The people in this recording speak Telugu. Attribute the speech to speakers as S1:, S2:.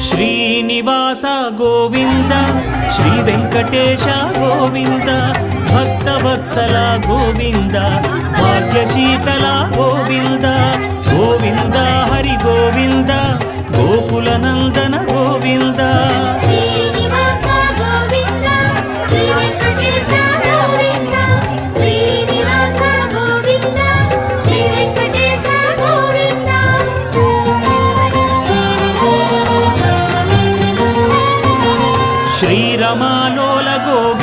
S1: శ్రీనివాస గోవింద శ్రీ వెంకటేశ గోవింద భక్తవత్సల గోవింద భాగ్యశీతల గోవింద గోవింద హరి గోవింద గోకుల నందన గోవింద శ్రీరమాలోల గోవింద